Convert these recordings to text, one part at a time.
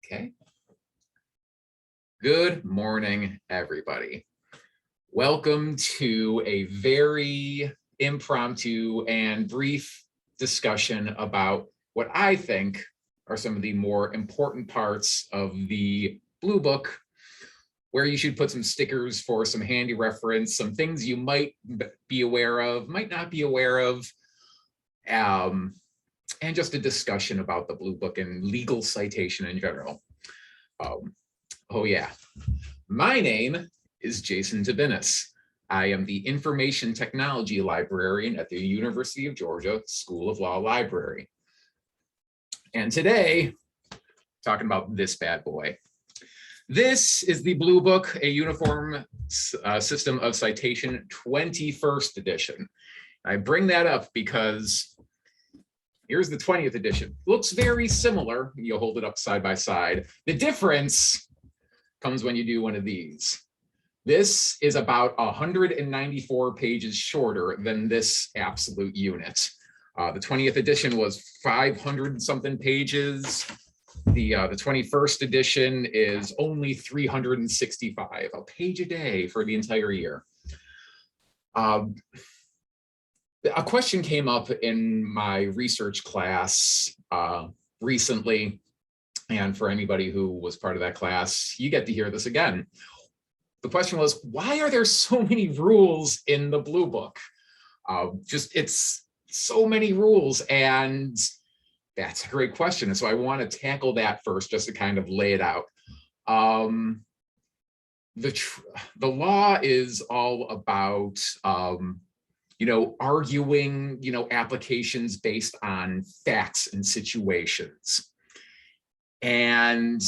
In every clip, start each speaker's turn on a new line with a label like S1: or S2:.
S1: Okay. Good morning, everybody. Welcome to a very impromptu and brief discussion about what I think are some of the more important parts of the Blue Book, where you should put some stickers for some handy reference, some things you might be aware of, might not be aware of, and just a discussion about the Blue Book and legal citation in general. Oh yeah, my name is Jason Tubinis. I am the Information Technology Librarian at the University of Georgia School of Law Library. And today, talking about this bad boy. This is the Blue Book, a uniform system of citation 21st edition. I bring that up because here's the 20th edition. Looks very similar. You'll hold it up side by side. The difference comes when you do one of these. This is about 194 pages shorter than this absolute unit. The 20th edition was 500 something pages. The 21st edition is only 365, a page a day for the entire year. A question came up in my research class recently, and for anybody who was part of that class, you get to hear this again. The question was, why are there so many rules in the Blue Book? It's so many rules, and that's a great question. And so I want to tackle that first, just to kind of lay it out. The law is all about arguing, applications based on facts and situations. And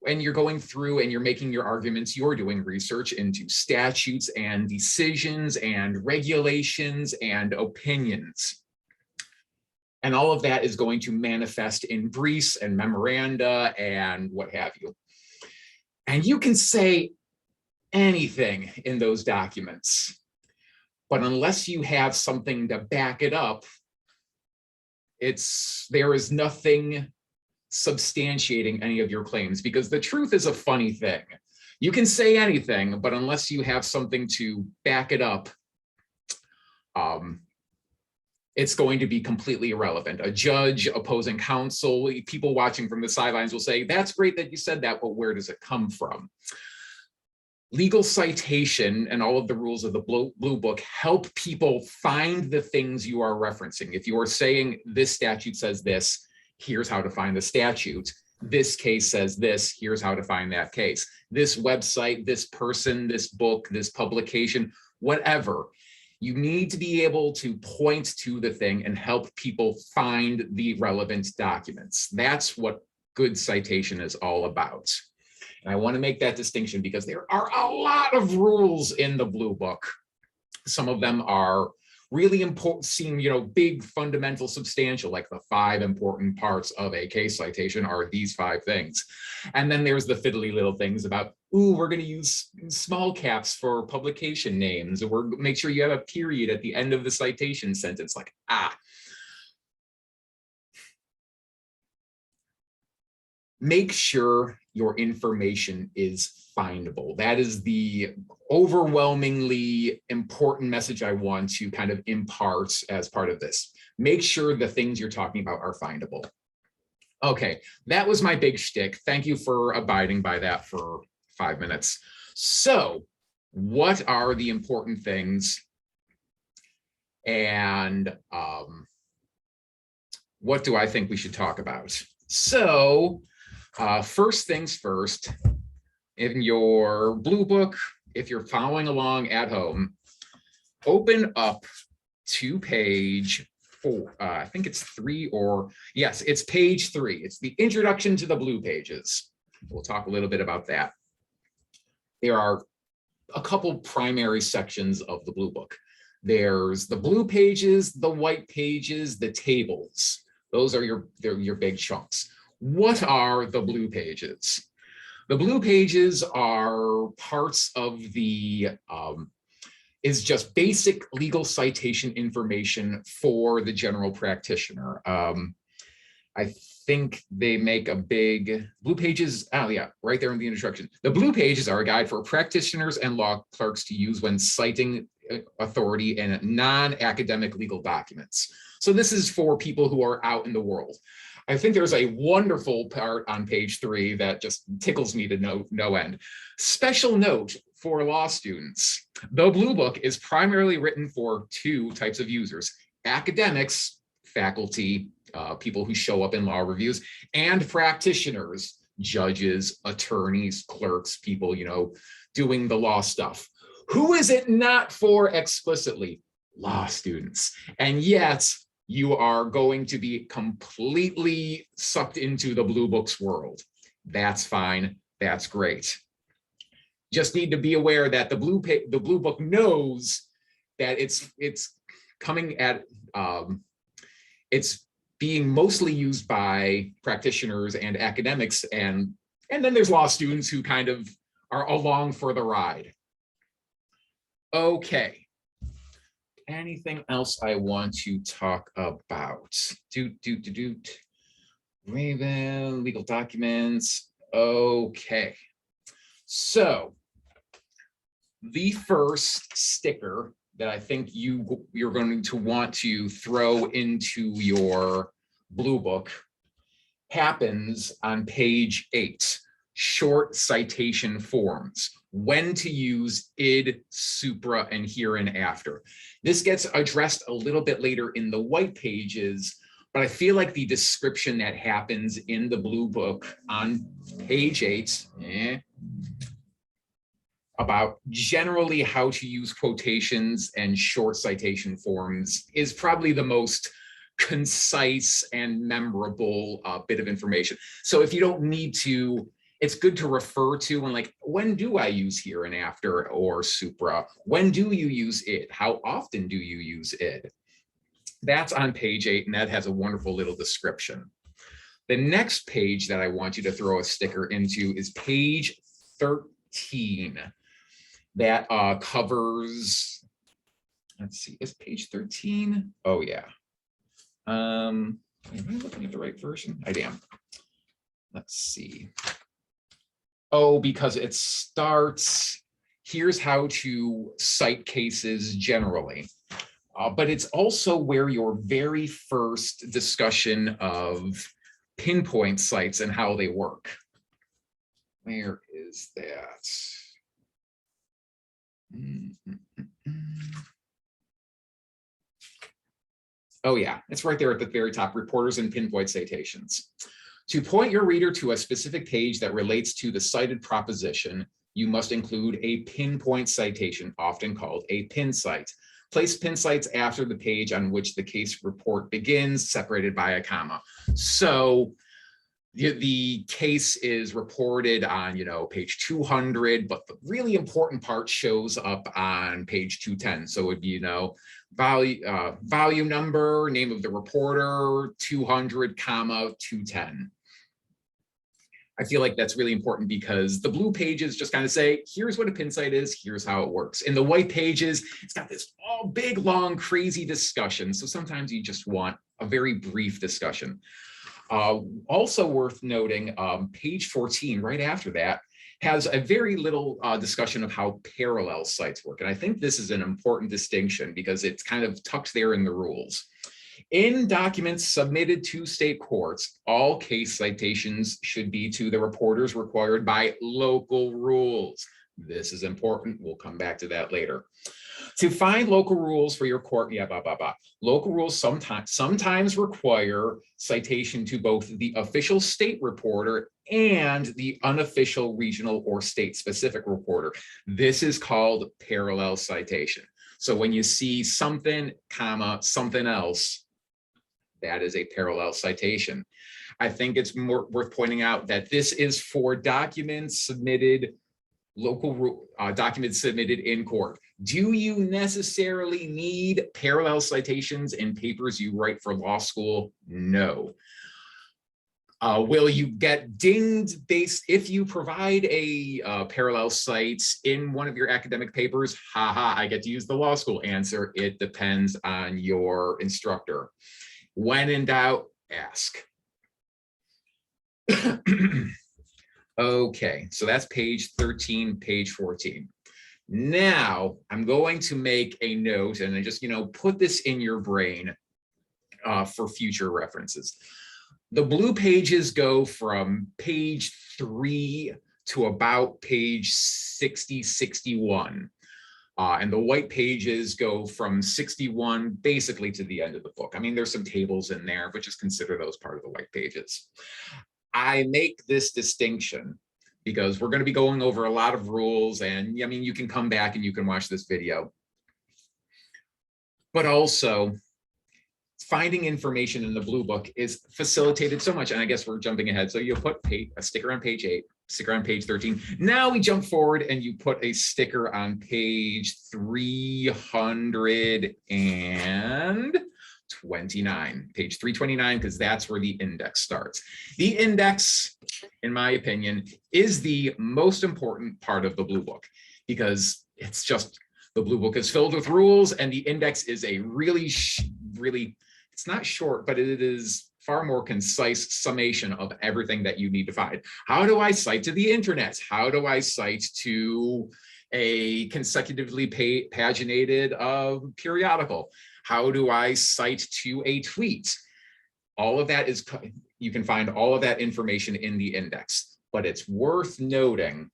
S1: when you're going through and you're making your arguments, you're doing research into statutes and decisions and regulations and opinions. And all of that is going to manifest in briefs and memoranda and what have you. And you can say anything in those documents, but unless you have something to back it up, there is nothing substantiating any of your claims, because the truth is a funny thing. You can say anything, but unless you have something to back it up, it's going to be completely irrelevant. A judge, opposing counsel, people watching from the sidelines will say, that's great that you said that, but where does it come from? Legal citation and all of the rules of the Blue Book help people find the things you are referencing. If you are saying this statute says this, here's how to find the statute. This case says this, here's how to find that case. This website, this person, this book, this publication, whatever. You need to be able to point to the thing and help people find the relevant documents. That's what good citation is all about. And I want to make that distinction because there are a lot of rules in the Blue Book. Some of them are really important, seem, big, fundamental, substantial, like the 5 important parts of a case citation are these 5 things. And then there's the fiddly little things about, we're going to use small caps for publication names, or make sure you have a period at the end of the citation sentence, like, Make sure your information is findable. That is the overwhelmingly important message I want to kind of impart as part of this. Make sure the things you're talking about are findable. Okay, that was my big shtick. Thank you for abiding by that for 5 minutes. So, what are the important things? And what do I think we should talk about? So, first things first, in your Blue Book, if you're following along at home, open up to page 4. I think it's 3 yes, it's page 3. It's the introduction to the blue pages. We'll talk a little bit about that. There are a couple primary sections of the Blue Book. There's the blue pages, the white pages, the tables. Those are your big chunks. What are the blue pages? The blue pages are parts of is just basic legal citation information for the general practitioner. I think they make a big blue pages. Oh yeah, right there in the introduction. The blue pages are a guide for practitioners and law clerks to use when citing authority in non-academic legal documents. So this is for people who are out in the world. I think there's a wonderful part on page 3 that just tickles me to no end. Special note for law students. The Blue Book is primarily written for 2 types of users: academics, faculty, people who show up in law reviews, and practitioners, judges, attorneys, clerks, people, doing the law stuff. Who is it not for explicitly? Law students. And yet you are going to be completely sucked into the Blue Book's world. That's fine. That's great. Just need to be aware that the Blue Book knows that it's coming at, it's being mostly used by practitioners and academics, and then there's law students who kind of are along for the ride. Okay. Anything else I want to talk about? Raven, legal documents. Okay. So the first sticker that I think you're going to want to throw into your Blue Book happens on page 8, short citation forms. When to use id, supra, and here and after. This gets addressed a little bit later in the white pages, but I feel like the description that happens in the Blue Book on page 8, about generally how to use quotations and short citation forms is probably the most concise and memorable bit of information. So if you don't need to, it's good to refer to and like, when do I use here and after or supra? When do you use it? How often do you use it? That's on page 8, and that has a wonderful little description. The next page that I want you to throw a sticker into is page 13. That covers, let's see, is page 13? Oh yeah. Am I looking at the right version? I am. Let's see. Oh, because it starts, here's how to cite cases generally. But it's also where your very first discussion of pinpoint cites and how they work. Where is that? Oh yeah, it's right there at the very top, reporters and pinpoint citations. To point your reader to a specific page that relates to the cited proposition, you must include a pinpoint citation, often called a pin cite. Place pin cites after the page on which the case report begins, separated by a comma. So the case is reported on, page 200, but the really important part shows up on page 210. So it would be, volume number, name of the reporter, 200, comma, 210. I feel like that's really important because the blue pages just kind of say, here's what a pin cite is, here's how it works. In the white pages, it's got this all big, long, crazy discussion. So sometimes you just want a very brief discussion. Also worth noting, page 14, right after that, has a very little discussion of how parallel cites work. And I think this is an important distinction because it's kind of tucked there in the rules. In documents submitted to state courts, all case citations should be to the reporters required by local rules. This is important. We'll come back to that later. To find local rules for your court, local rules sometimes require citation to both the official state reporter and the unofficial regional or state-specific reporter. This is called parallel citation. So when you see something, comma, something else, that is a parallel citation. I think it's more worth pointing out that this is for documents submitted, documents submitted in court. Do you necessarily need parallel citations in papers you write for law school? No. Will you get dinged if you provide a parallel cite in one of your academic papers? Haha, I get to use the law school answer. It depends on your instructor. When in doubt, ask. Okay, so that's page 13, page 14. Now I'm going to make a note and I just, put this in your brain for future references. The blue pages go from page 3 to about page 60, 61. And the white pages go from 61 basically to the end of the book. I mean, there's some tables in there, but just consider those part of the white pages. I make this distinction because we're going to be going over a lot of rules, and I mean, you can come back and you can watch this video. But also, finding information in the blue book is facilitated so much, and I guess we're jumping ahead. So you put a sticker on page 8, sticker on page 13. Now we jump forward and you put a sticker on page 329, page 329, because that's where the index starts. The index, in my opinion, is the most important part of the blue book, because it's just, the blue book is filled with rules, and the index is a really, it's not short, but it is far more concise summation of everything that you need to find. How do I cite to the internet? How do I cite to a consecutively paginated periodical? How do I cite to a tweet? All of that is, you can find all of that information in the index, but it's worth noting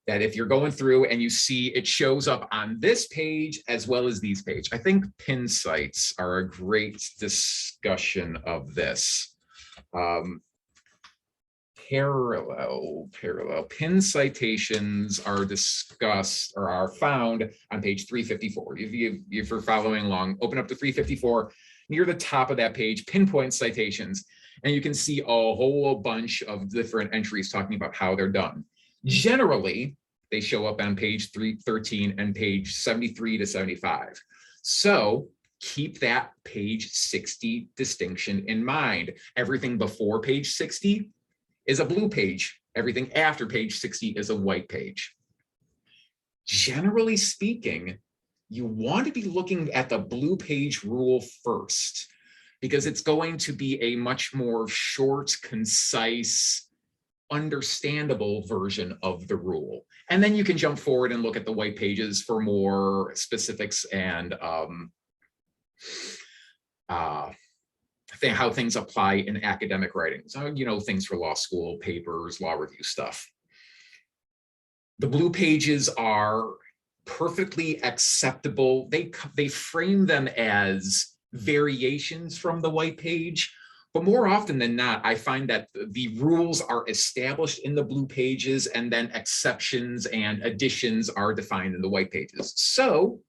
S1: that if you're going through and you see it shows up on this page as well as these pages. I think pin cites are a great discussion of this. Parallel pin citations are discussed or are found on page 354. If you're following along, open up to 354, near the top of that page, pinpoint citations, and you can see a whole bunch of different entries talking about how they're done. Generally, they show up on page 313 and page 73 to 75. So keep that page 60 distinction in mind. Everything before page 60 is a blue page. Everything after page 60 is a white page. Generally speaking, you want to be looking at the blue page rule first, because it's going to be a much more short, concise, understandable version of the rule. And then you can jump forward and look at the white pages for more specifics and how things apply in academic writing. So, things for law school papers, law review stuff. The blue pages are perfectly acceptable. They frame them as variations from the white page. But more often than not, I find that the rules are established in the blue pages, and then exceptions and additions are defined in the white pages. So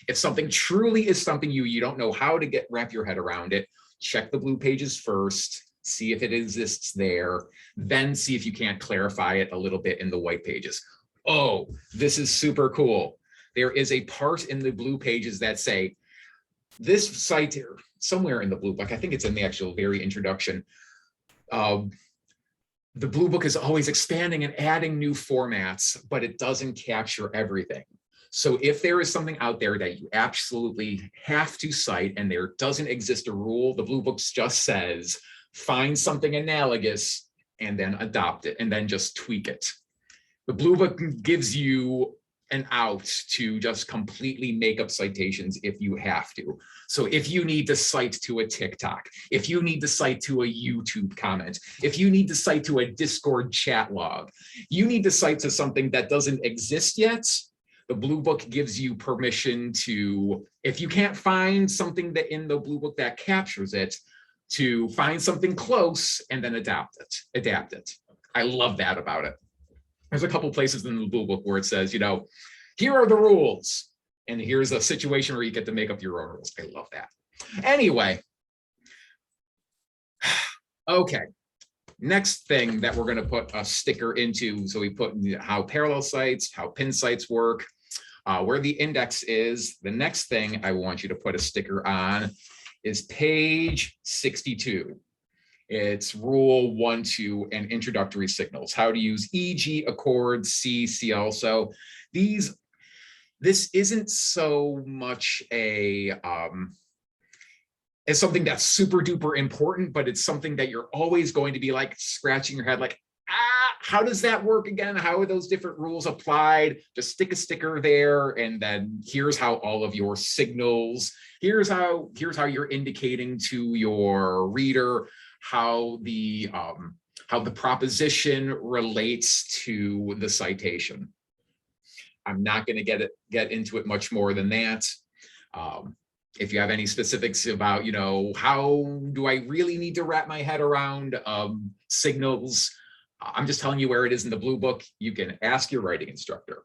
S1: if something truly is something you don't know how to wrap your head around it, check the blue pages first, see if it exists there, then see if you can't clarify it a little bit in the white pages. Oh, this is super cool. There is a part in the blue pages that say, this site here, somewhere in the blue book, I think it's in the actual very introduction, the blue book is always expanding and adding new formats, but it doesn't capture everything. So if there is something out there that you absolutely have to cite and there doesn't exist a rule, the blue book just says, find something analogous and then adopt it and then just tweak it. The blue book gives you an out to just completely make up citations if you have to. So if you need to cite to a TikTok, if you need to cite to a YouTube comment, if you need to cite to a Discord chat log, you need to cite to something that doesn't exist yet, the blue book gives you permission to, if you can't find something that in the blue book that captures it, to find something close and then adapt it. I love that about it. There's a couple places in the blue book where it says, here are the rules, and here's a situation where you get to make up your own rules. I love that. Anyway, okay. Next thing that we're going to put a sticker into, so we put how parallel cites, how pin cites work, where the index is. The next thing I want you to put a sticker on is page 62. It's rule 1-2 and introductory signals, how to use e.g., accord, see also. This isn't so much a as something that's super duper important, but it's something that you're always going to be like scratching your head like, how does that work again? How are those different rules applied? Just stick a sticker there, and then here's how all of your signals, here's how you're indicating to your reader how the proposition relates to the citation. I'm not going to get into it much more than that. If you have any specifics about, how do I really need to wrap my head around signals, I'm just telling you where it is in the Blue Book. You can ask your writing instructor.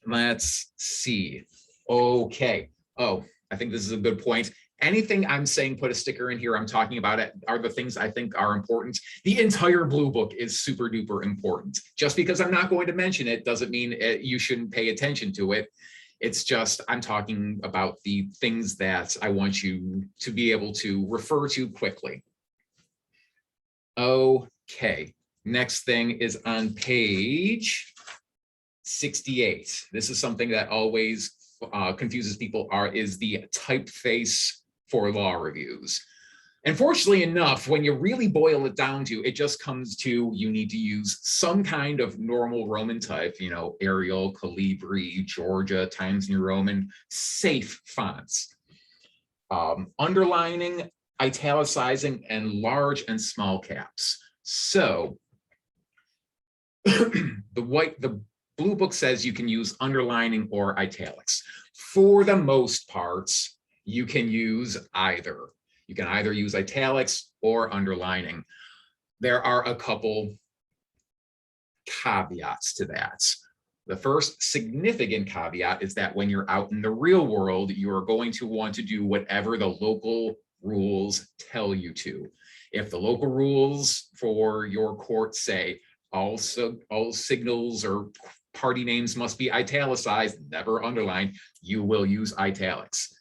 S1: Let's see. Okay. Oh, I think this is a good point. Anything I'm saying, put a sticker in here, I'm talking about it, are the things I think are important. The entire Blue Book is super duper important. Just because I'm not going to mention it doesn't mean you shouldn't pay attention to it. It's just, I'm talking about the things that I want you to be able to refer to quickly. Okay, next thing is on page 68. This is something that always confuses people, is the typeface for law reviews. Unfortunately enough, when you really boil it down to, it just comes to, you need to use some kind of normal Roman type, Arial, Calibri, Georgia, Times New Roman, safe fonts. Underlining, italicizing, and large and small caps. So the Blue Book says you can use underlining or italics. For the most parts, you can use either. You can either use italics or underlining. There are a couple caveats to that. The first significant caveat is that when you're out in the real world, you're going to want to do whatever the local rules tell you to. If the local rules for your court say all signals or party names must be italicized, never underlined, you will use italics.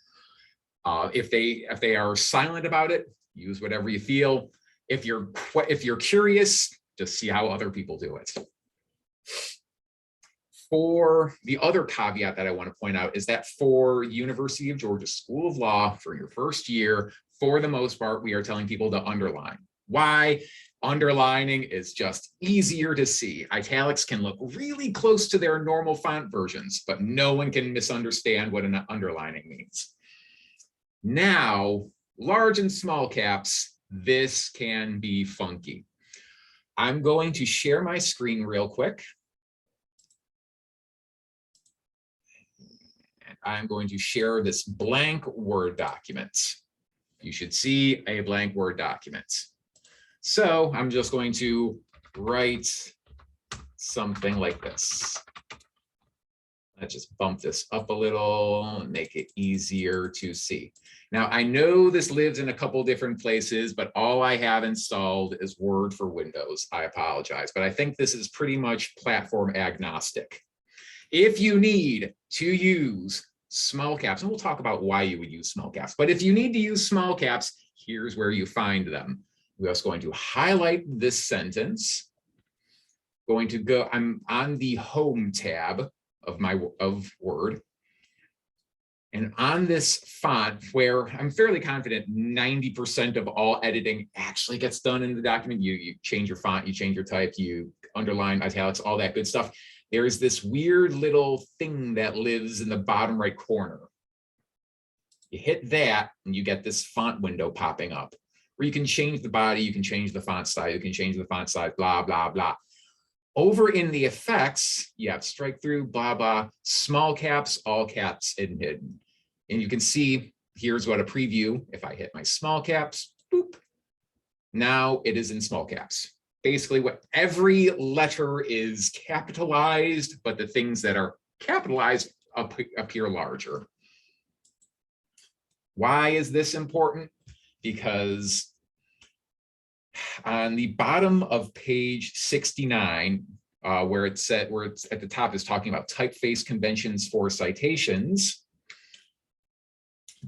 S1: If they are silent about it, use whatever you feel. If you're curious, just see how other people do it. For the other caveat that I want to point out is that for University of Georgia School of Law, for your first year, for the most part, we are telling people to underline. Why? Underlining is just easier to see. Italics can look really close to their normal font versions, but no one can misunderstand what an underlining means. Now, large and small caps, this can be funky. I'm going to share my screen real quick. I'm going to share this blank Word document. You should see a blank Word document. So I'm just going to write something like this. Let's just bump this up a little and make it easier to see. Now, I know this lives in a couple different places, but all I have installed is Word for Windows. I apologize, but I think this is pretty much platform agnostic. If you need to use small caps, and we'll talk about why you would use small caps, but if you need to use small caps, here's where you find them. We're just going to highlight this sentence. Going to go, I'm on the Home tab of Word. And on this font, where I'm fairly confident 90% of all editing actually gets done in the document, you change your font, you change your type, you underline, italics, all that good stuff. There is this weird little thing that lives in the bottom right corner. You hit that and you get this font window popping up where you can change the body, you can change the font style, you can change the font size, blah, blah, blah. Over in the effects, you have strike through, blah, blah, small caps, all caps, and hidden. And you can see, here's what a preview, if I hit my small caps, boop, now it is in small caps. Basically, what every letter is capitalized, but the things that are capitalized appear larger. Why is this important? Because on the bottom of page 69, where it's at the top is talking about typeface conventions for citations,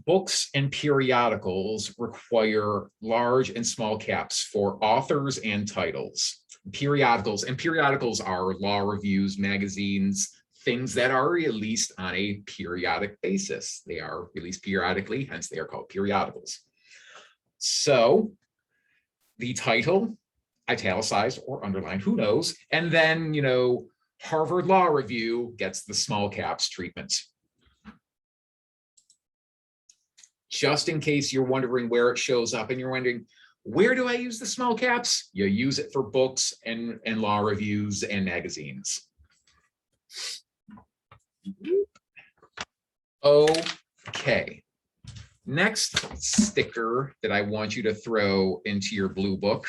S1: books and periodicals require large and small caps for authors and titles. Periodicals are law reviews, magazines, things that are released on a periodic basis. They are released periodically, hence they are called periodicals. So the title, italicized or underlined, who knows? And then, you know, Harvard Law Review gets the small caps treatment. Just in case you're wondering where it shows up and you're wondering, where do I use the small caps? You use it for books and law reviews and magazines. Okay. Next sticker that I want you to throw into your blue book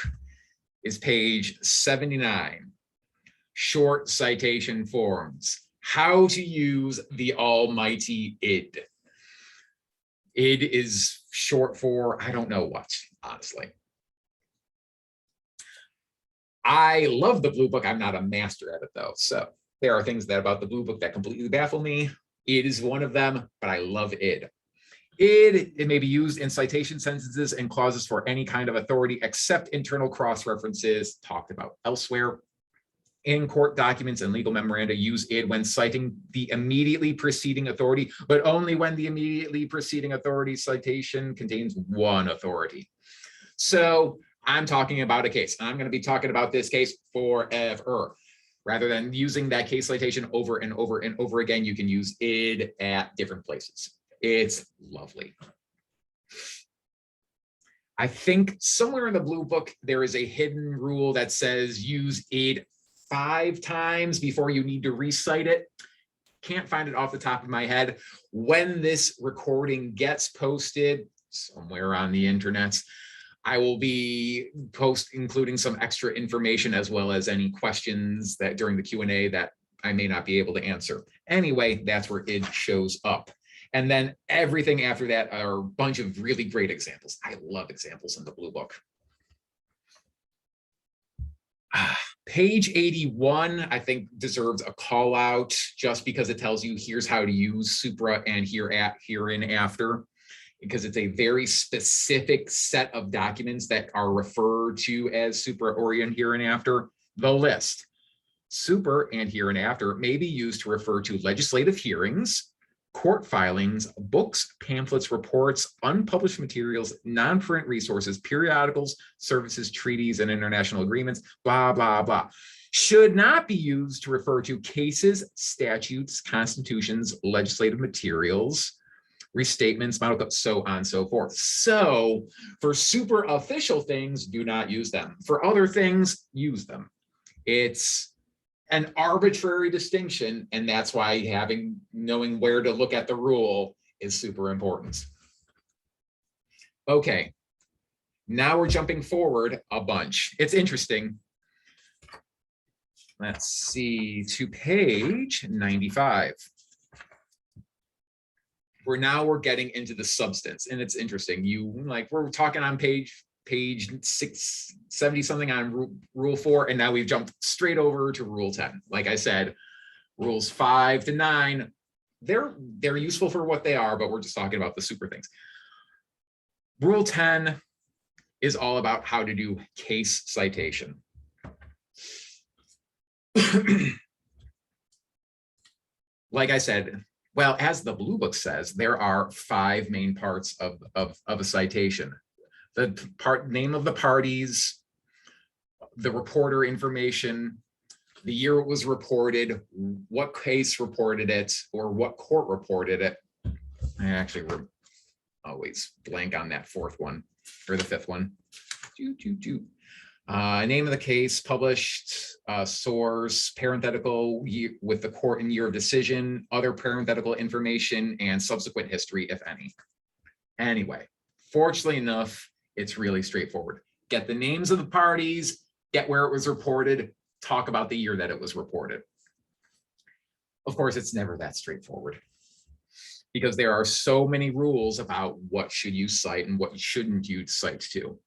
S1: is page 79. Short citation forms. How to use the almighty id. Id is short for I don't know what, honestly. I love the blue book. I'm not a master at it though. So there are things that about the blue book that completely baffle me. Id is one of them, but I love id. It may be used in citation sentences and clauses for any kind of authority except internal cross-references talked about elsewhere. In court documents and legal memoranda, use id when citing the immediately preceding authority, but only when the immediately preceding authority citation contains one authority. So I'm talking about a case. I'm going to be talking about this case forever. Rather than using that case citation over and over and over again, you can use id at different places. It's lovely. I think somewhere in the blue book, there is a hidden rule that says use id 5 times before you need to recite it. Can't find it off the top of my head. When this recording gets posted somewhere on the internet, I will be including some extra information as well as any questions that during the Q&A that I may not be able to answer. Anyway, that's where id shows up. And then everything after that are a bunch of really great examples. I love examples in the blue book. Page 81, I think, deserves a call out just because it tells you here's how to use supra and hereinafter, because it's a very specific set of documents that are referred to as supra or hereinafter. The list. Super and hereinafter may be used to refer to legislative hearings, court filings, books, pamphlets, reports, unpublished materials, non-print resources, periodicals, services, treaties, and international agreements, blah, blah, blah. Should not be used to refer to cases, statutes, constitutions, legislative materials, restatements, model codes, so on and so forth. So for super official things, do not use them. For other things, use them. It's an arbitrary distinction, and that's why knowing where to look at the rule is super important. Okay, now we're jumping forward a bunch. It's interesting. Let's see, to page 95. We're getting into the substance, and it's interesting. We're talking on page 670 something on rule 4, and now we've jumped straight over to rule 10. Like I said, rules 5 to 9, they're useful for what they are, but we're just talking about the super things. Rule 10 is all about how to do case citation. Like I said, well, as the blue book says, there are 5 main parts of a citation. The name of the parties, the reporter information, the year it was reported, what case reported it, or what court reported it. I actually always blank on that 4th one, or the 5th one. Name of the case, published, source, parenthetical with the court and year of decision, other parenthetical information, and subsequent history, if any. Anyway, fortunately enough, it's really straightforward. Get the names of the parties, get where it was reported, talk about the year that it was reported. Of course, it's never that straightforward because there are so many rules about what should you cite and what shouldn't you cite to.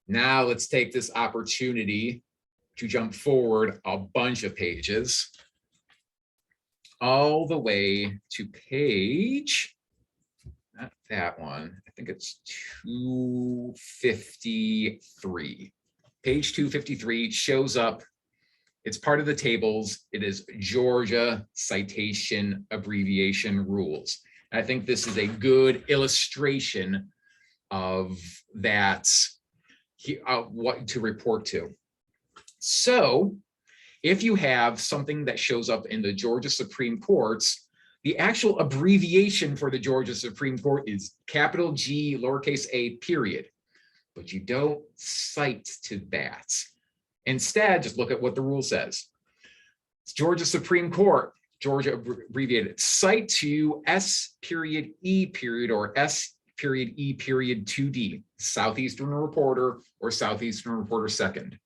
S1: Now let's take this opportunity to jump forward a bunch of pages all the way to page, not that one, I think it's 253. Page 253 shows up. It's part of the tables. It is Georgia Citation Abbreviation Rules. I think this is a good illustration of that, what to report to. So if you have something that shows up in the Georgia Supreme Courts, the actual abbreviation for the Georgia Supreme Court is capital G, lowercase a, period. But you don't cite to that. Instead, just look at what the rule says. It's Georgia Supreme Court, Georgia abbreviated, cite to S period E period or S period E period 2D, Southeastern Reporter or Southeastern Reporter Second.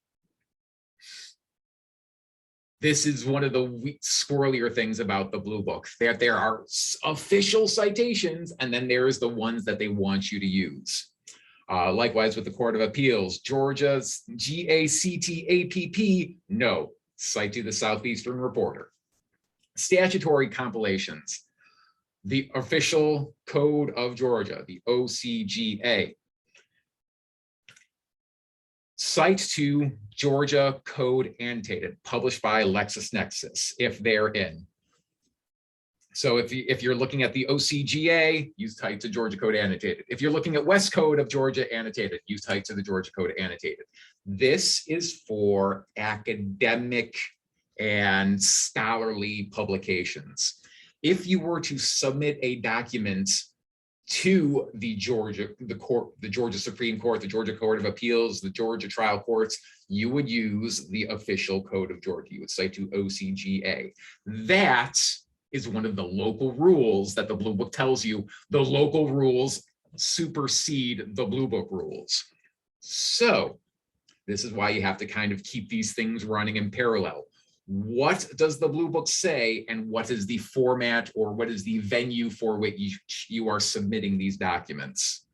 S1: This is one of the squirrelier things about the Blue Book, that there are official citations, and then there's the ones that they want you to use. Likewise with the Court of Appeals, Georgia's GACTAPP, no, cite to the Southeastern Reporter. Statutory compilations, the official code of Georgia, the OCGA. Cite to Georgia Code Annotated, published by LexisNexis, if they're in. So if you're looking at the OCGA, you cite to Georgia Code Annotated. If you're looking at West Code of Georgia Annotated, you cite to the Georgia Code Annotated. This is for academic and scholarly publications. If you were to submit a document to the Georgia Supreme Court, the Georgia Court of Appeals, the Georgia trial courts, you would use the official code of Georgia. You would cite to OCGA. That is one of the local rules that the Blue Book tells you. The local rules supersede the Blue Book rules. So this is why you have to kind of keep these things running in parallel. What does the Blue Book say, and what is the format or what is the venue for which you are submitting these documents?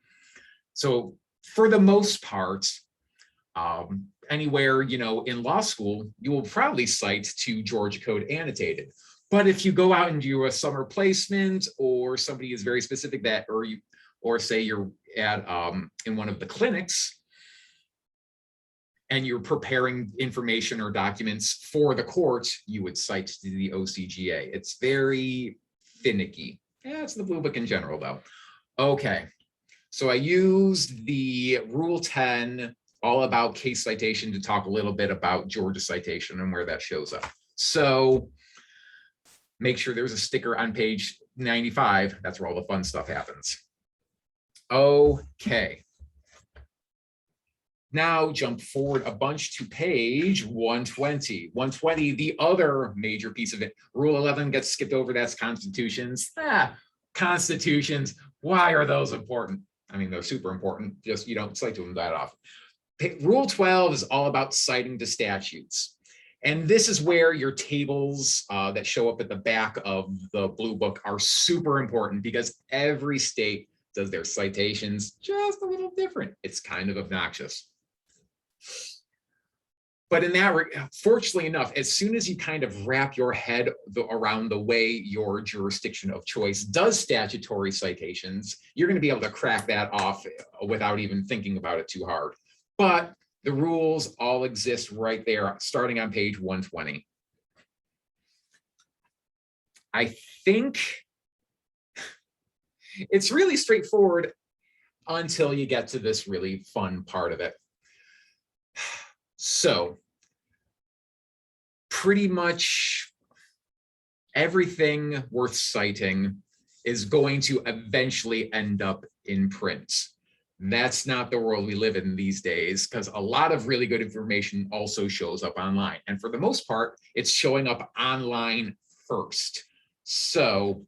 S1: So for the most part, anywhere, in law school, you will probably cite to Georgia Code Annotated. But if you go out and do a summer placement, or somebody is very specific that, or say you're at in one of the clinics, and you're preparing information or documents for the court, you would cite to the OCGA. It's very finicky. Yeah, it's the Blue Book in general, though. Okay, so I used the Rule 10, all about case citation, to talk a little bit about Georgia citation and where that shows up. So make sure there's a sticker on page 95. That's where all the fun stuff happens. Okay. Now jump forward a bunch to page 120. 120, the other major piece of it. Rule 11 gets skipped over, that's constitutions. Constitutions, why are those important? I mean, they're super important, just you don't cite to them that often. Rule 12 is all about citing to statutes. And this is where your tables that show up at the back of the Blue Book are super important, because every state does their citations just a little different. It's kind of obnoxious. But in that, fortunately enough, as soon as you kind of wrap your head around the way your jurisdiction of choice does statutory citations, you're going to be able to crack that off without even thinking about it too hard. But the rules all exist right there, starting on page 120. I think it's really straightforward until you get to this really fun part of it. So pretty much everything worth citing is going to eventually end up in print. That's not the world we live in these days, because a lot of really good information also shows up online. And for the most part, it's showing up online first. So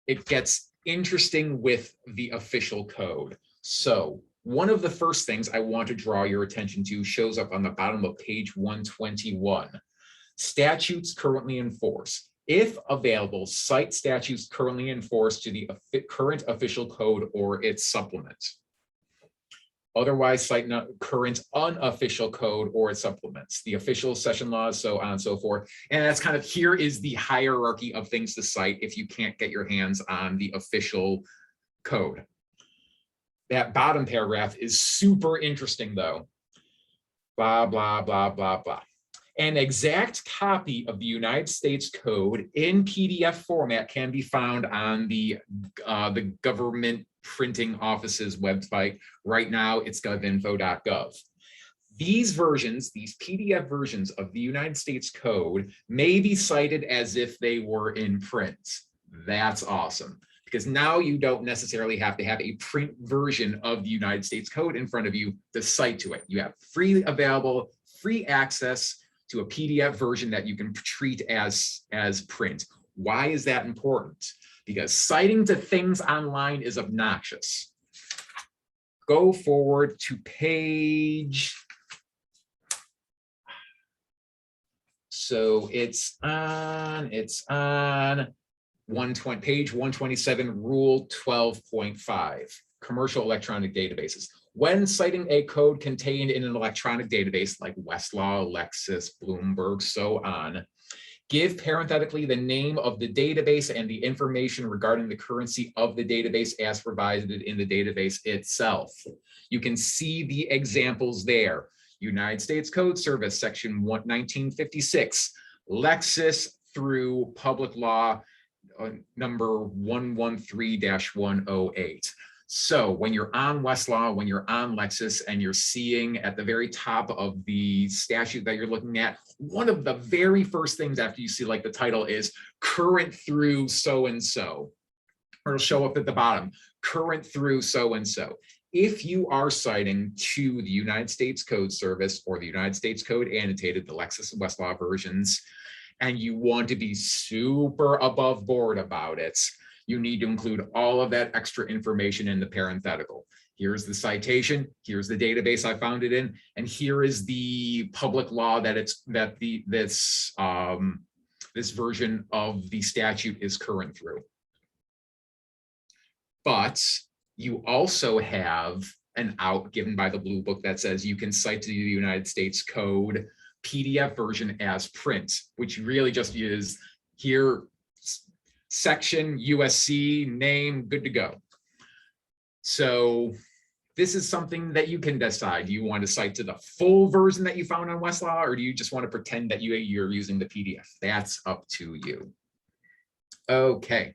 S1: it gets interesting with the official code. So one of the first things I want to draw your attention to shows up on the bottom of page 121. Statutes currently in force. If available, cite statutes currently in force to the current official code or its supplement. Otherwise, cite current unofficial code or its supplements, the official session laws, so on and so forth. And that's kind of, here is the hierarchy of things to cite if you can't get your hands on the official code. That bottom paragraph is super interesting, though. Blah, blah, blah, blah, blah. An exact copy of the United States Code in PDF format can be found on the government printing office's website. Right now, it's govinfo.gov. These versions, these PDF versions of the United States Code may be cited as if they were in print. That's awesome, because now you don't necessarily have to have a print version of the United States Code in front of you to cite to it. You have freely available, free access to a PDF version that you can treat as print. Why is that important? Because citing to things online is obnoxious. Go forward to page. So it's on page 127, rule 12.5, commercial electronic databases. When citing a code contained in an electronic database like Westlaw, Lexis, Bloomberg, so on, give parenthetically the name of the database and the information regarding the currency of the database as provided in the database itself. You can see the examples there. United States Code Service, section 1956, Lexis through public law number 113-108. So when you're on Westlaw, when you're on Lexis, and you're seeing at the very top of the statute that you're looking at, one of the very first things after you see like the title is current through so-and-so, or it'll show up at the bottom, current through so-and-so. If you are citing to the United States Code Service or the United States Code annotated, the Lexis and Westlaw versions, and you want to be super above board about it, you need to include all of that extra information in the parenthetical. Here's the citation, here's the database I found it in, and here is the public law that this version of the statute is current through. But you also have an out given by the Blue Book that says you can cite to the United States Code PDF version as print, which really just is here, section, USC, name, good to go. So this is something that you can decide. Do you want to cite to the full version that you found on Westlaw, or do you just want to pretend that you're using the PDF? That's up to you. Okay.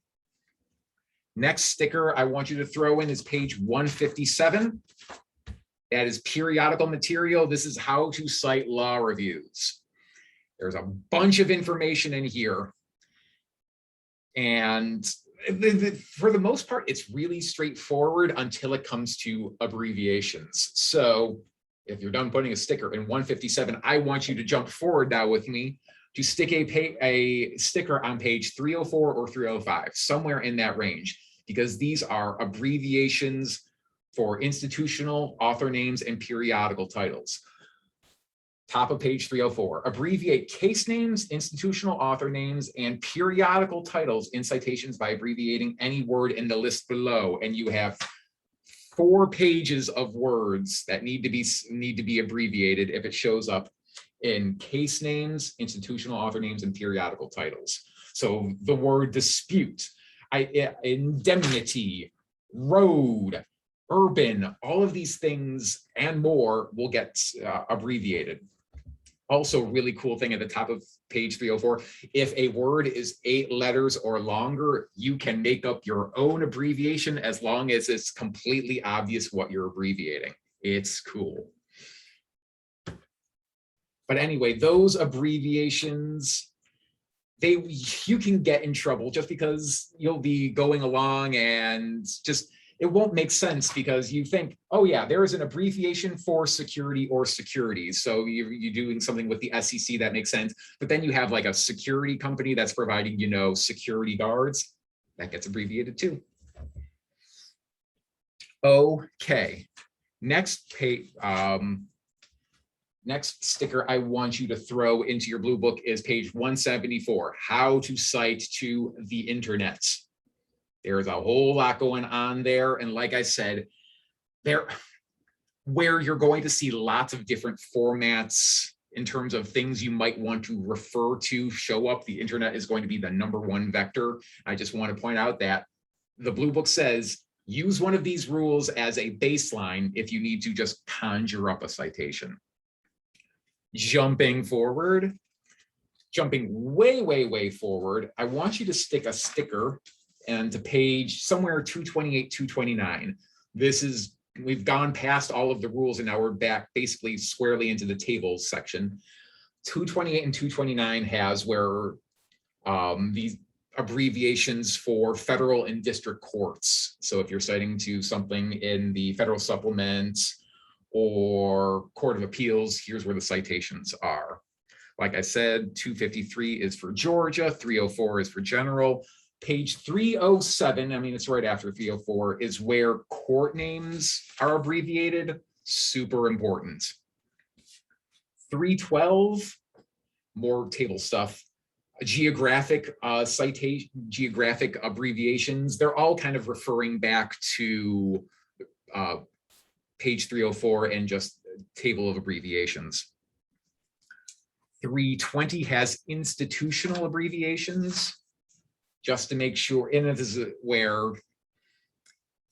S1: Next sticker I want you to throw in is page 157. That is periodical material. This is how to cite law reviews. There's a bunch of information in here. And for the most part, it's really straightforward until it comes to abbreviations. So if you're done putting a sticker in 157, I want you to jump forward now with me to stick a sticker on page 304 or 305, somewhere in that range, because these are abbreviations for institutional, author names, and periodical titles. Top of page 304, abbreviate case names, institutional author names, and periodical titles in citations by abbreviating any word in the list below. And you have 4 pages of words that need to be abbreviated if it shows up in case names, institutional author names, and periodical titles. So the word dispute, indemnity, road, urban, all of these things and more will get abbreviated. Also, really cool thing at the top of page 304, if a word is 8 letters or longer, you can make up your own abbreviation as long as it's completely obvious what you're abbreviating. It's cool. But anyway, those abbreviations, you can get in trouble just because you'll be going along and just, it won't make sense because you think, oh yeah, there is an abbreviation for security or securities. So you're doing something with the SEC that makes sense, but then you have like a security company that's providing, security guards. That gets abbreviated too. Okay, next page, next sticker I want you to throw into your Blue Book is page 174, how to cite to the internet. There's a whole lot going on there. And like I said, where you're going to see lots of different formats in terms of things you might want to refer to show up, the internet is going to be the #1 vector. I just want to point out that the Blue Book says, use one of these rules as a baseline if you need to just conjure up a citation. Jumping forward, jumping way, way, way forward, I want you to stick a sticker and to page somewhere 228, 229. This is, we've gone past all of the rules and now we're back basically squarely into the tables section. 228 and 229 has where these abbreviations for federal and district courts. So if you're citing to something in the federal supplement or Court of Appeals, here's where the citations are. Like I said, 253 is for Georgia, 304 is for general. Page 307, I mean, it's right after 304, is where court names are abbreviated, super important. 312, more table stuff. Geographic citation, geographic abbreviations, they're all kind of referring back to page 304 and just table of abbreviations. 320 has institutional abbreviations, just to make sure, and this is where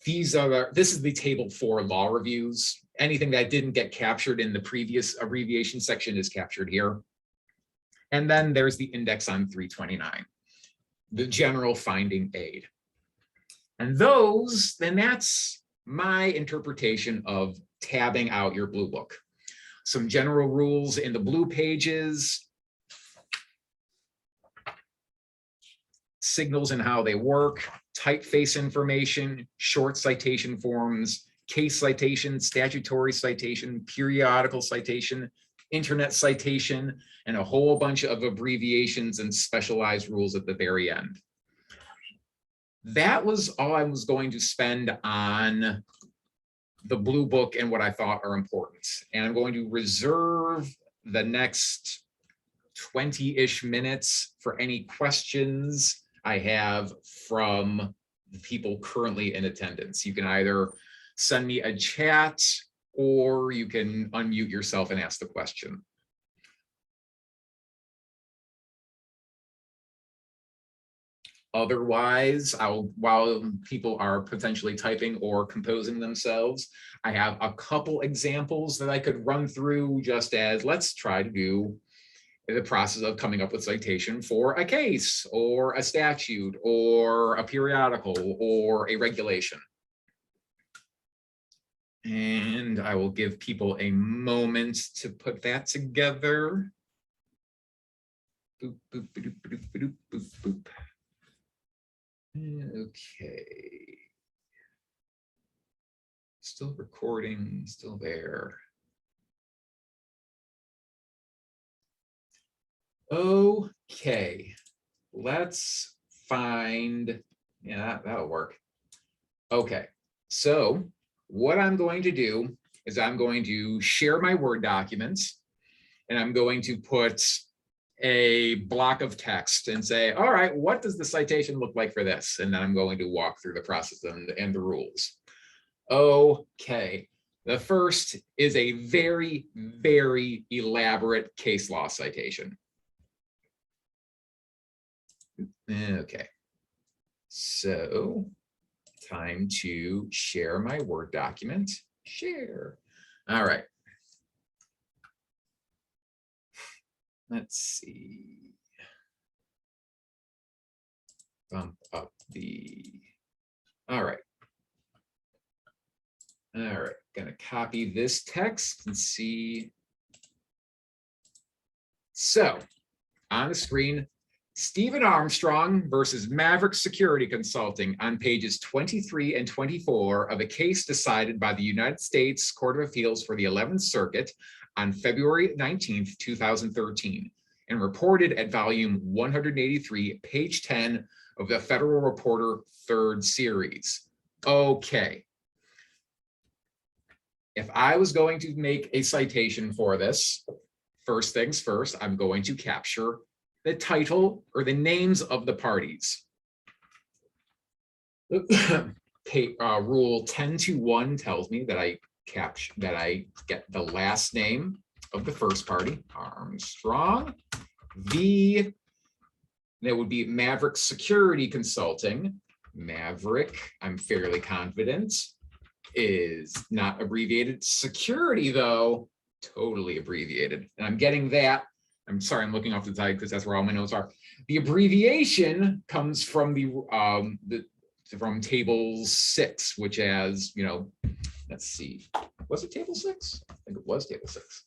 S1: these are, this is the table for law reviews. Anything that didn't get captured in the previous abbreviation section is captured here. And then there's the index on 329, the general finding aid. And those, then that's my interpretation of tabbing out your blue book. Some general rules in the blue pages, signals and how they work, typeface information, short citation forms, case citation, statutory citation, periodical citation, internet citation, and a whole bunch of abbreviations and specialized rules at the very end. That was all I was going to spend on the blue book and what I thought are important. And I'm going to reserve the next 20-ish minutes for any questions I have from the people currently in attendance. You can either send me a chat or you can unmute yourself and ask the question. Otherwise, while people are potentially typing or composing themselves, I have a couple examples that I could run through just as let's try to do the process of coming up with citation for a case or a statute or a periodical or a regulation. And I will give people a moment to put that together. Boop, boop, boop, boop, boop, boop, boop. Okay. Still recording, still there. Okay, let's find, yeah, that'll work. Okay, so what I'm going to do is I'm going to share my Word documents and I'm going to put a block of text and say, all right, what does the citation look like for this? And then I'm going to walk through the process and the rules. Okay, the first is a very, very elaborate case law citation. Okay, so time to share my Word document. Share. All right. Let's see. Bump up the, all right. All right, gonna copy this text and see. So on the screen, Stephen Armstrong versus Maverick Security Consulting on pages 23 and 24 of a case decided by the United States Court of Appeals for the 11th Circuit on February 19th, 2013, and reported at volume 183, page 10 of the Federal Reporter 3rd series. Okay. If I was going to make a citation for this, first things first, I'm going to capture the title or the names of the parties. Rule 10.2.1 tells me that I get the last name of the first party, Armstrong. That would be Maverick Security Consulting. Maverick, I'm fairly confident, is not abbreviated. Security, though, totally abbreviated. And I'm getting that. I'm sorry, I'm looking off to the side because that's where all my notes are. The abbreviation comes from from table 6, which has, you know, let's see, was it table 6? I think it was table 6.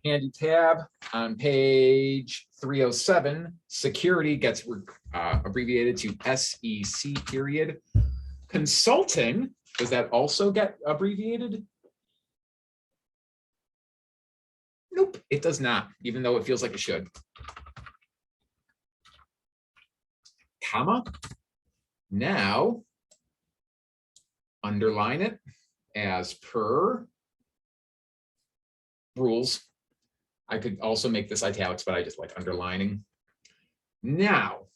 S1: Handy tab on page 307, security gets abbreviated to SEC period. Consulting, does that also get abbreviated? Nope, it does not, even though it feels like it should. Comma. Now, underline it as per rules. I could also make this italics, but I just like underlining. Now,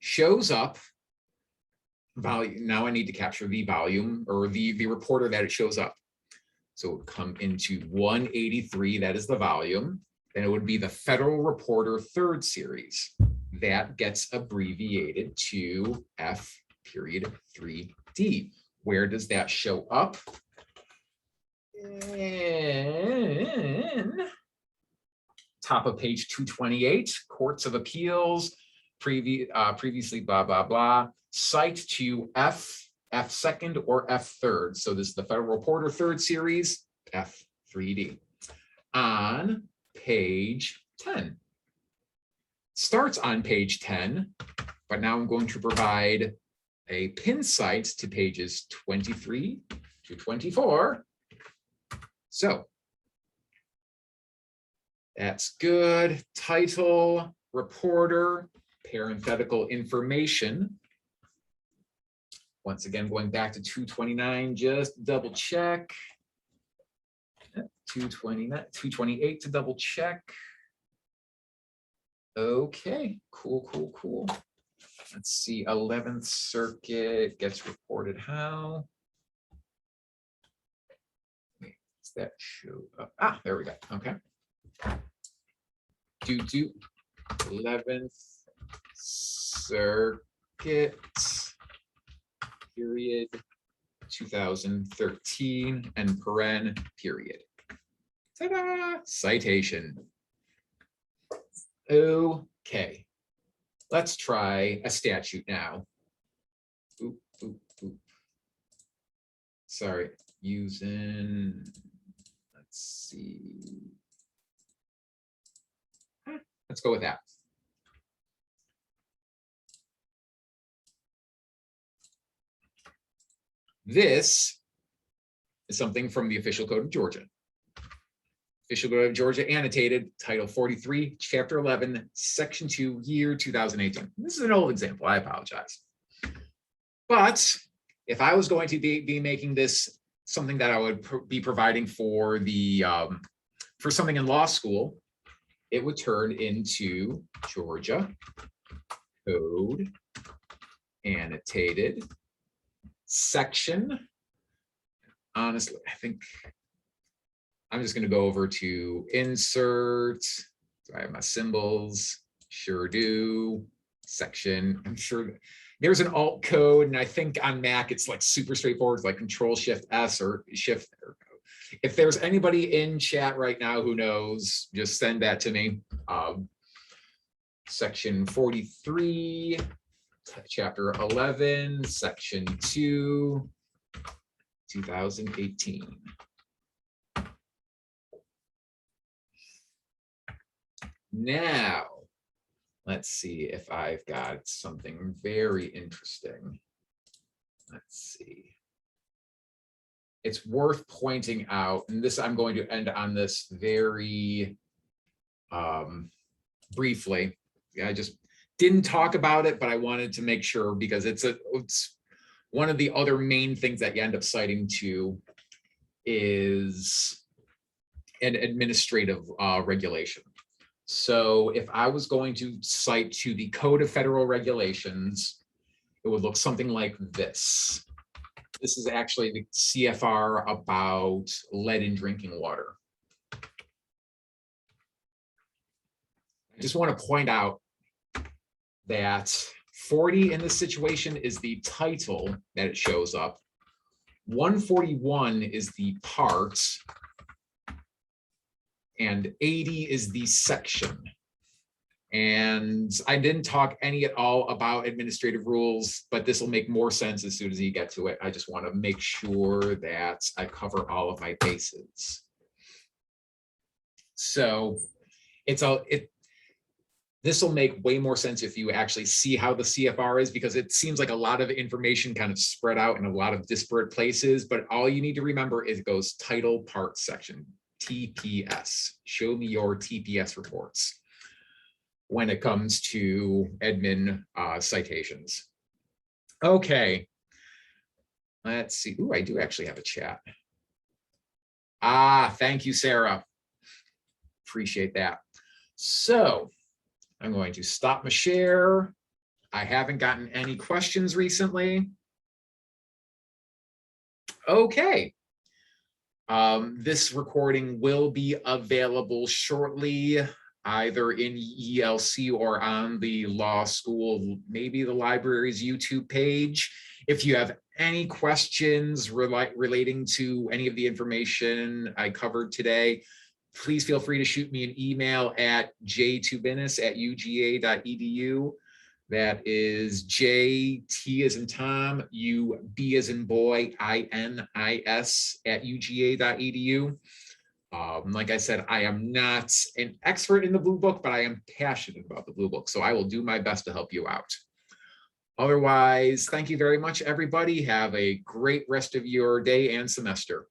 S1: shows up volume. Now I need to capture the volume or the reporter that it shows up. So it would come into 183, that is the volume. Then it would be the Federal Reporter 3rd series. That gets abbreviated to F.3D. Where does that show up? In top of page 228, Courts of Appeals, previously blah, blah, blah. Cite to F2nd or F3rd. So this is the Federal Reporter 3rd series, F3D. On page 10. Starts on page 10, but now I'm going to provide a pin cite to pages 23 to 24. So that's good. Title, reporter, parenthetical information. Once again, going back to 229, just double check. 229, 228 to double check. Okay, cool, cool, cool. Let's see, 11th Circuit gets reported how? Wait, does that show up? Ah, there we go, okay. 11th Circuit, period, 2013, and paren, period. Ta-da, citation. Okay, let's try a statute now. Oop, oop, oop. Sorry, using, let's see. Let's go with that. This is something from the Official Code of Georgia. Official Code of Georgia annotated, Title 43, Chapter 11, Section 2, year 2018. This is an old example, I apologize. But if I was going to be making this something that I would be providing for the for something in law school, it would turn into Georgia Code annotated section. Honestly, I think I'm just going to go over to insert. Do I have my symbols? Sure do. Section. I'm sure there's an alt code, and I think on Mac it's like super straightforward, it's like Control Shift S or Shift. If there's anybody in chat right now who knows, just send that to me. Section 43, Chapter 11, Section 2, 2018. Now, let's see if I've got something very interesting. Let's see. It's worth pointing out, and this I'm going to end on this very briefly. I just didn't talk about it, but I wanted to make sure because it's one of the other main things that you end up citing to is an administrative regulation. So if I was going to cite to the Code of Federal Regulations, it would look something like this. This is actually the CFR about lead in drinking water. I just want to point out that 40 in this situation is the title that it shows up. 141 is the part and 80 is the section. And I didn't talk any at all about administrative rules, but this will make more sense as soon as you get to it. I just want to make sure that I cover all of my bases. So this will make way more sense if you actually see how the CFR is, because it seems like a lot of information kind of spread out in a lot of disparate places, but all you need to remember is it goes title, part, section, TPS. Show me your TPS reports when it comes to admin citations. Okay, let's see. Ooh, I do actually have a chat. Thank you, Sarah. Appreciate that. So I'm going to stop my share. I haven't gotten any questions recently. Okay. This recording will be available shortly, either in ELC or on the law school, maybe the library's YouTube page. If you have any questions relating to any of the information I covered today, please feel free to shoot me an email at jtubinis@uga.edu. That is JT as in Tom, UB as in boy, INIS@uga.edu. Like I said, I am not an expert in the Blue Book, but I am passionate about the Blue Book, so I will do my best to help you out. Otherwise, thank you very much, everybody. Have a great rest of your day and semester.